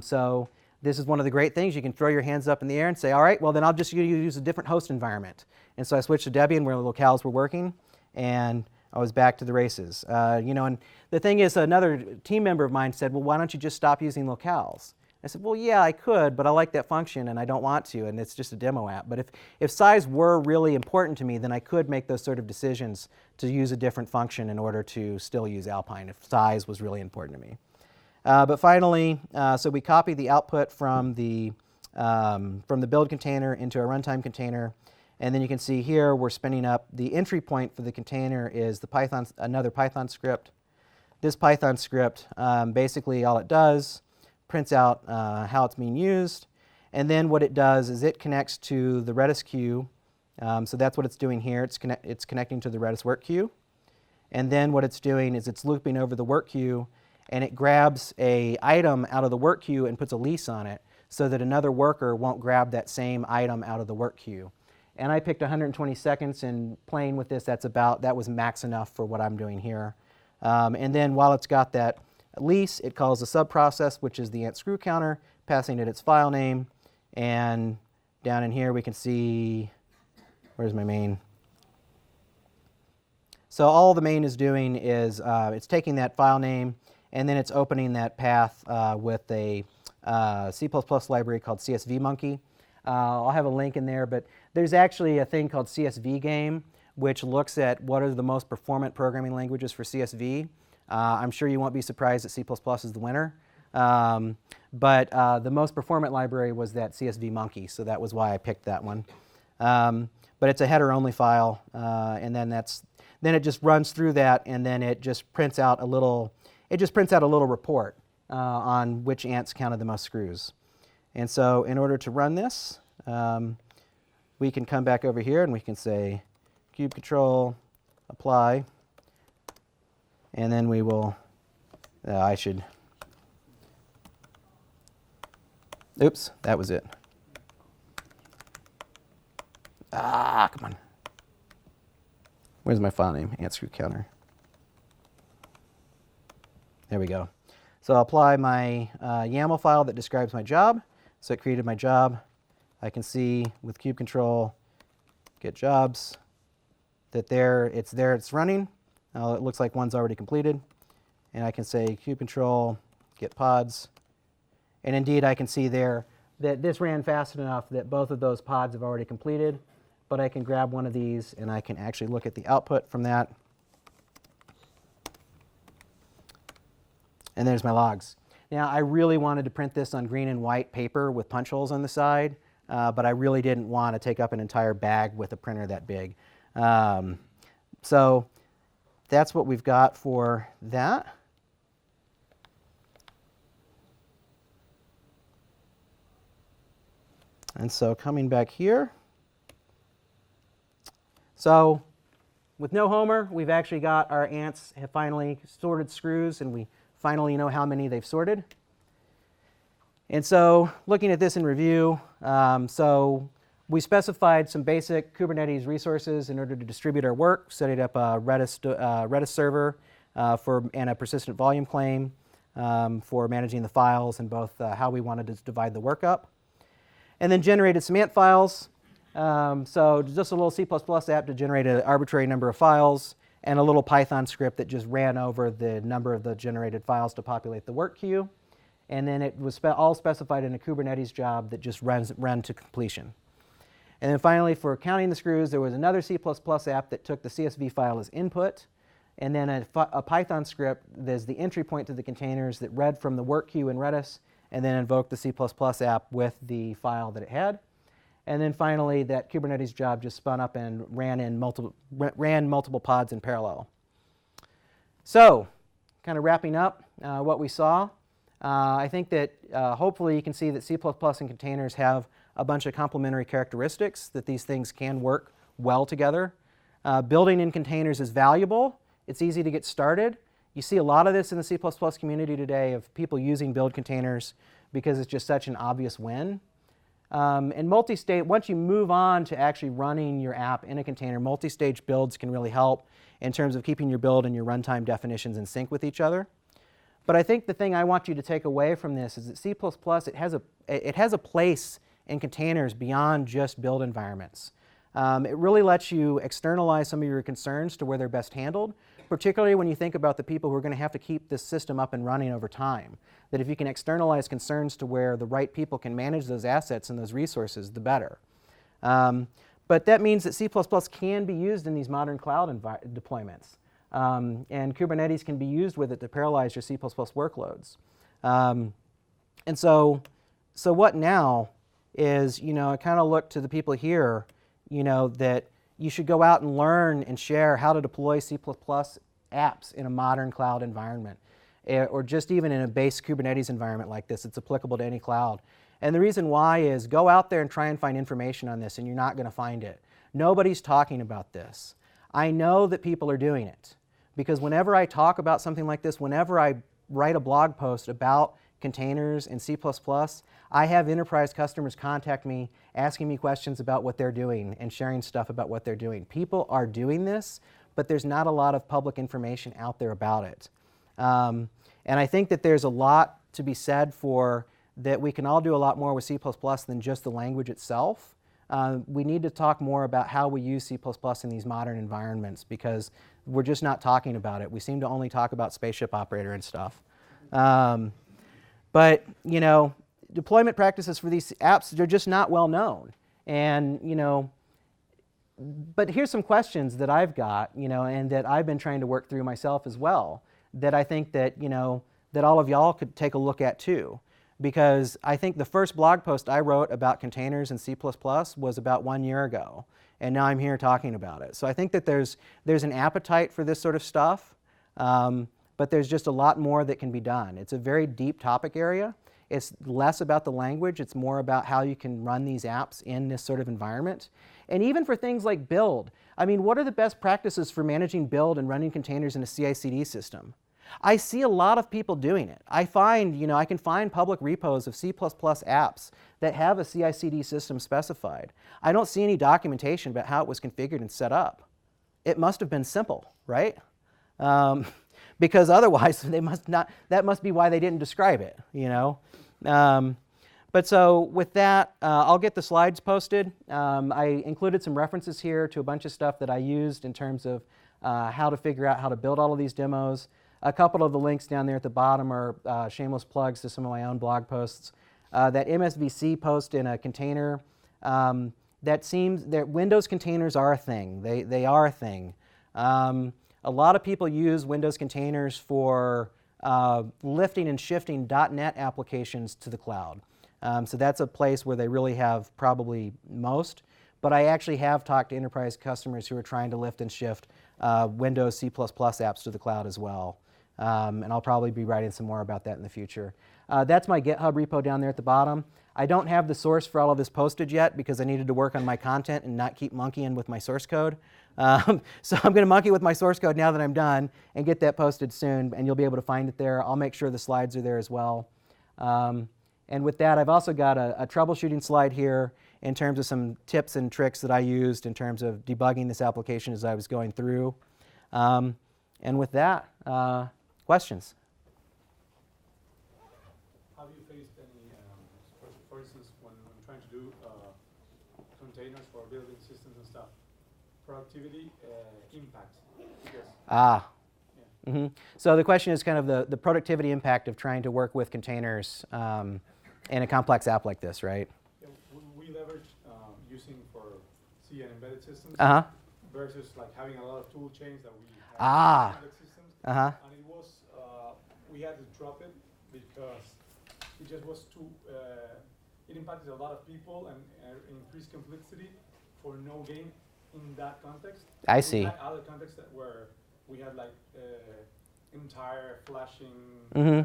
So this is one of the great things. You can throw your hands up in the air and say, all right, well then I'll just use a different host environment. And so I switched to Debian where the locales were working, and I was back to the races. And the thing is, another team member of mine said, well, why don't you just stop using locales? I said, well, yeah, I could, but I like that function and I don't want to, and it's just a demo app. But if size were really important to me, then I could make those sort of decisions to use a different function in order to still use Alpine if size was really important to me. But finally, so we copy the output from the build container into a runtime container. And then you can see here we're spinning up the entry point for the container is the another Python script. This Python script, basically all it does, prints out how it's being used. And then what it does is it connects to the Redis queue. So that's what it's doing here. It's connecting to the Redis work queue. And then what it's doing is it's looping over the work queue, and it grabs an item out of the work queue and puts a lease on it so that another worker won't grab that same item out of the work queue. And I picked 120 seconds, and playing with this, that was max enough for what I'm doing here. And then while it's got that lease, it calls a subprocess, which is the ant screw counter, passing it its file name. And down in here we can see, where's my main? So all the main is doing is it's taking that file name and then it's opening that path with a C++ library called CSVMonkey. I'll have a link in there, but there's actually a thing called CSV game, which looks at what are the most performant programming languages for CSV. I'm sure you won't be surprised that C++ is the winner. But the most performant library was that CSVMonkey, so that was why I picked that one. But it's a header-only file, and then it just runs through that, and then it just prints out a little report on which ants counted the most screws. And so in order to run this, we can come back over here and we can say kube control apply, and then we will, oops, that was it. Come on. Where's my file name? Ant screw counter. There we go. So I'll apply my YAML file that describes my job. So it created my job. I can see with kube control, get jobs, that it's running. It looks like one's already completed. And I can say kube control, get pods. And indeed, I can see there that this ran fast enough that both of those pods have already completed. But I can grab one of these and I can actually look at the output from that. And there's my logs. Now, I really wanted to print this on green and white paper with punch holes on the side, but I really didn't want to take up an entire bag with a printer that big. So that's what we've got for that. And so coming back here, so with no homer, we've actually got our ants have finally sorted screws, and we finally know how many they've sorted. And so looking at this in review, so we specified some basic Kubernetes resources in order to distribute our work, setting up a Redis server and a persistent volume claim for managing the files and both how we wanted to divide the work up. And then generated some ant files. So just a little C++ app to generate an arbitrary number of files, and a little Python script that just ran over the number of the generated files to populate the work queue. And then it was all specified in a Kubernetes job that just ran to completion. And then finally, for counting the screws, there was another C++ app that took the CSV file as input, and then a Python script that's the entry point to the containers that read from the work queue in Redis, and then invoked the C++ app with the file that it had. And then finally, that Kubernetes job just spun up and ran multiple pods in parallel. So, kind of wrapping up what we saw, I think that hopefully you can see that C++ and containers have a bunch of complementary characteristics, that these things can work well together. Building in containers is valuable. It's easy to get started. You see a lot of this in the C++ community today of people using build containers because it's just such an obvious win. And multi-stage, once you move on to actually running your app in a container, multi-stage builds can really help in terms of keeping your build and your runtime definitions in sync with each other. But I think the thing I want you to take away from this is that C++, it has a place in containers beyond just build environments. It really lets you externalize some of your concerns to where they're best handled, particularly when you think about the people who are going to have to keep this system up and running over time. That if you can externalize concerns to where the right people can manage those assets and those resources, the better. But that means that C++ can be used in these modern cloud deployments. And Kubernetes can be used with it to parallelize your C++ workloads. And so what now is, I kind of look to the people here, that you should go out and learn and share how to deploy C++ apps in a modern cloud environment, or just even in a base Kubernetes environment like this. It's applicable to any cloud. And the reason why is go out there and try and find information on this, and you're not going to find it. Nobody's talking about this. I know that people are doing it, because whenever I talk about something like this, whenever I write a blog post about containers and C++, I have enterprise customers contact me, asking me questions about what they're doing and sharing stuff about what they're doing. People are doing this, but there's not a lot of public information out there about it. And I think that there's a lot to be said for that we can all do a lot more with C++ than just the language itself. We need to talk more about how we use C++ in these modern environments, because we're just not talking about it. We seem to only talk about spaceship operator and stuff. But, deployment practices for these apps, they're just not well known. And, but here's some questions that I've got, and that I've been trying to work through myself as well, that I think that, that all of y'all could take a look at too. Because I think the first blog post I wrote about containers and C++ was about 1 year ago, and now I'm here talking about it. So I think that there's an appetite for this sort of stuff, but there's just a lot more that can be done. It's a very deep topic area. It's less about the language, it's more about how you can run these apps in this sort of environment. And even for things like build, I mean, what are the best practices for managing build and running containers in a CI/CD system? I see a lot of people doing it. I find, I can find public repos of C++ apps that have a CI/CD system specified. I don't see any documentation about how it was configured and set up. It must have been simple, right? Because otherwise, they must not. That must be why they didn't describe it, But so with that, I'll get the slides posted. I included some references here to a bunch of stuff that I used in terms of how to figure out how to build all of these demos. A couple of the links down there at the bottom are shameless plugs to some of my own blog posts. That MSVC post in a container, that seems that Windows containers are a thing. They are a thing. A lot of people use Windows containers for lifting and shifting .NET applications to the cloud. So that's a place where they really have probably most. But I actually have talked to enterprise customers who are trying to lift and shift Windows C++ apps to the cloud as well. And I'll probably be writing some more about that in the future. That's my GitHub repo down there at the bottom. I don't have the source for all of this posted yet because I needed to work on my content and not keep monkeying with my source code. So I'm going to monkey with my source code now that I'm done and get that posted soon, and you'll be able to find it there. I'll make sure the slides are there as well. And with that, I've also got a troubleshooting slide here in terms of some tips and tricks that I used in terms of debugging this application as I was going through. And with that, questions? Have you faced any, for instance, when trying to do containers for building systems and stuff, productivity impacts? So the question is kind of the productivity impact of trying to work with containers in a complex app like this, right? Yeah, we leverage using for C and embedded systems versus like having a lot of tool chains that we have in embedded systems. And it was, we had to drop it because it just was too, it impacted a lot of people and increased complexity for no gain in that context. I see. We had other contexts that were, we had like entire flashing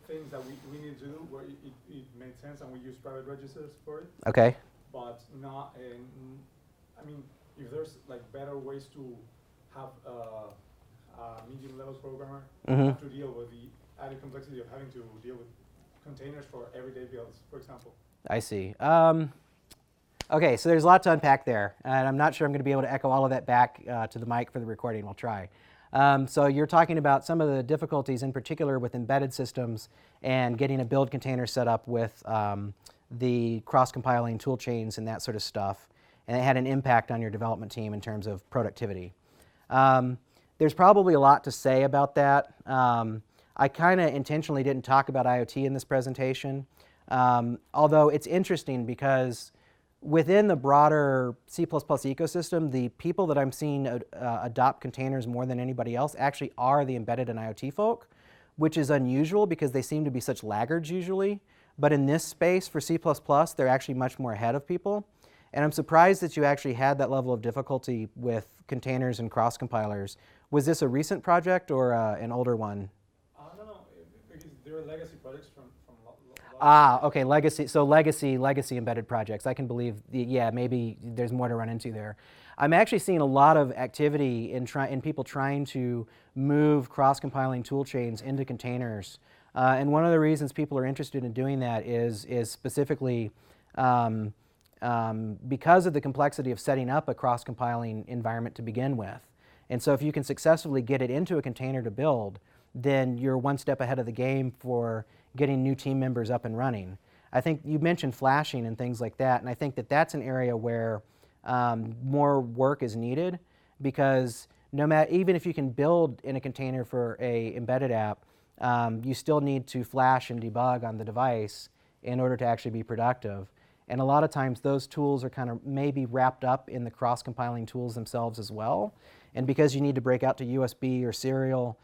things that we needed to do where it made sense and we used private registers for it. Okay. But not, I mean, if there's like better ways to have a medium level programmer have to deal with the added complexity of having to deal with containers for everyday builds, for example. I see. Okay, so there's a lot to unpack there, and I'm not sure I'm going to be able to echo all of that back to the mic for the recording. We'll try. So you're talking about some of the difficulties, in particular with embedded systems and getting a build container set up with the cross-compiling tool chains and that sort of stuff, and it had an impact on your development team in terms of productivity. There's probably a lot to say about that. I kind of intentionally didn't talk about IoT in this presentation, although it's interesting because within the broader C++ ecosystem, the people that I'm seeing adopt containers more than anybody else actually are the embedded and IoT folk. which is unusual because they seem to be such laggards usually. But in this space for C++, they're actually much more ahead of people. And I'm surprised that you actually had that level of difficulty with containers and cross-compilers. Was this a recent project or an older one? No, because there are legacy projects from Okay, legacy. So legacy embedded projects. I can believe, yeah, maybe there's more to run into there. I'm actually seeing a lot of activity in people trying to move cross-compiling tool chains into containers. And one of the reasons people are interested in doing that is specifically because of the complexity of setting up a cross-compiling environment to begin with. And so if you can successfully get it into a container to build, then you're one step ahead of the game for getting new team members up and running. I think you mentioned flashing and things like that, and I think that that's an area where more work is needed, because even if you can build in a container for an embedded app, you still need to flash and debug on the device in order to actually be productive. And a lot of times those tools are kind of maybe wrapped up in the cross-compiling tools themselves as well. And because you need to break out to USB or serial,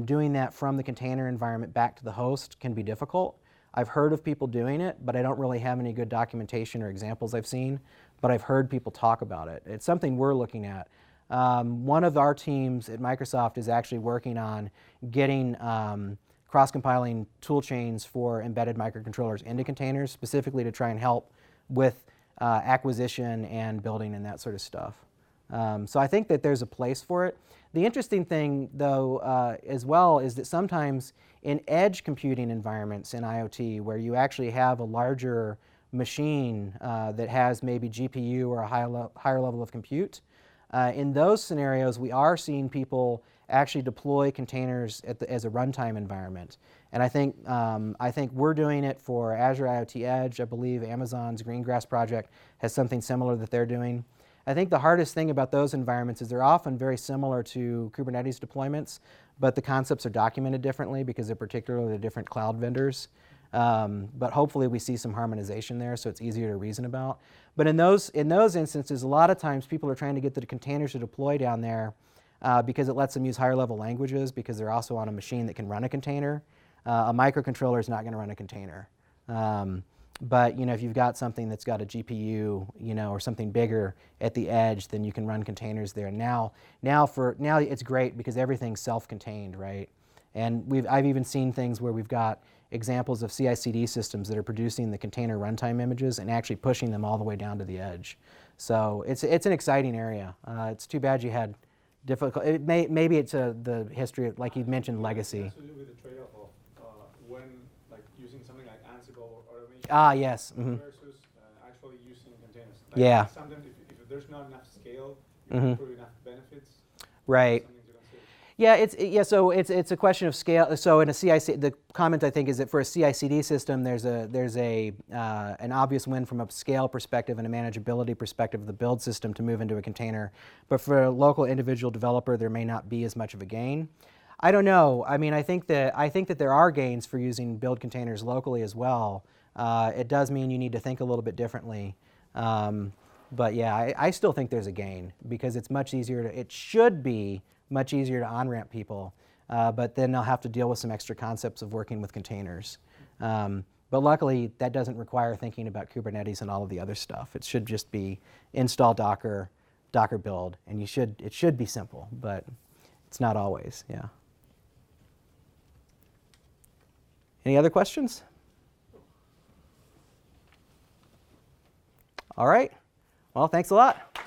doing that from the container environment back to the host can be difficult. I've heard of people doing it, but I don't really have any good documentation or examples I've seen, but I've heard people talk about it. It's something we're looking at. One of our teams at Microsoft is actually working on getting cross-compiling tool chains for embedded microcontrollers into containers, specifically to try and help with acquisition and building and that sort of stuff. So I think that there's a place for it. The interesting thing, though, as well, is that sometimes in edge computing environments in IoT, where you actually have a larger machine that has maybe GPU or a higher level of compute, in those scenarios, we are seeing people actually deploy containers as a runtime environment. And I think we're doing it for Azure IoT Edge. I believe Amazon's Greengrass project has something similar that they're doing. I think the hardest thing about those environments is they're often very similar to Kubernetes deployments, but the concepts are documented differently because they're particularly different cloud vendors. But hopefully we see some harmonization there, so it's easier to reason about. But in those instances, a lot of times people are trying to get the containers to deploy down there because it lets them use higher level languages, because they're also on a machine that can run a container. A microcontroller is not going to run a container. But if you've got something that's got a GPU, or something bigger at the edge, then you can run containers there. Now it's great because everything's self-contained, right? And I've even seen things where we've got examples of CI/CD systems that are producing the container runtime images and actually pushing them all the way down to the edge. So it's an exciting area. It's too bad you had difficult. Maybe it's the history of, like you mentioned, legacy. It has to do with the trade-off of when using something like Ansible or automation. Yes. Mm-hmm. Versus actually using containers. Yeah. Sometimes if there's not enough scale, you don't prove enough benefits. Right. Yeah, so it's a question of scale. So in a CI/CD, the comment I think is that for a CI/CD system, there's an obvious win from a scale perspective and a manageability perspective of the build system to move into a container. But for a local individual developer, there may not be as much of a gain. I don't know. I mean, I think that there are gains for using build containers locally as well. It does mean you need to think a little bit differently. But yeah, I still think there's a gain because it's much easier it should be much easier to on-ramp people, but then they'll have to deal with some extra concepts of working with containers. But luckily, that doesn't require thinking about Kubernetes and all of the other stuff. It should just be install Docker, Docker build, and it should be simple, but it's not always, yeah. Any other questions? All right. Well, thanks a lot.